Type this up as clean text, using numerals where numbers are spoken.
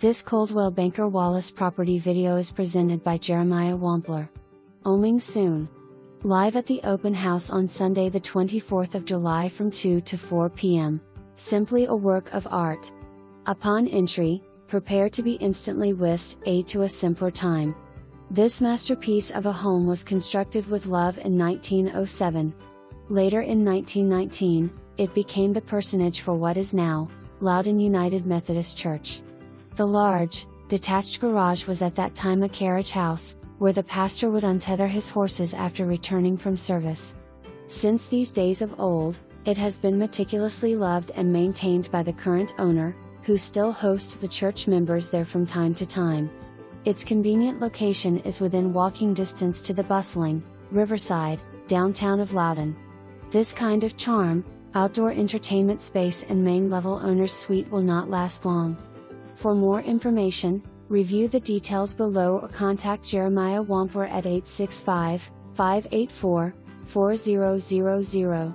This Coldwell Banker Wallace property video is presented by Jeremiah Wampler. OMING SOON. Live at the open house on Sunday the 24th of July from 2 to 4 p.m. Simply a work of art. Upon entry, prepare to be instantly whisked to a simpler time. This masterpiece of a home was constructed with love in 1907. Later in 1919, it became the personage for what is now Loudon United Methodist Church. The large, detached garage was at that time a carriage house, where the pastor would untether his horses after returning from service. Since these days of old, it has been meticulously loved and maintained by the current owner, who still hosts the church members there from time to time. Its convenient location is within walking distance to the bustling riverside, downtown of Loudon. This kind of charm, outdoor entertainment space and main level owner's suite will not last long. For more information, review the details below or contact Jeremiah Wampler at 865-584-4000.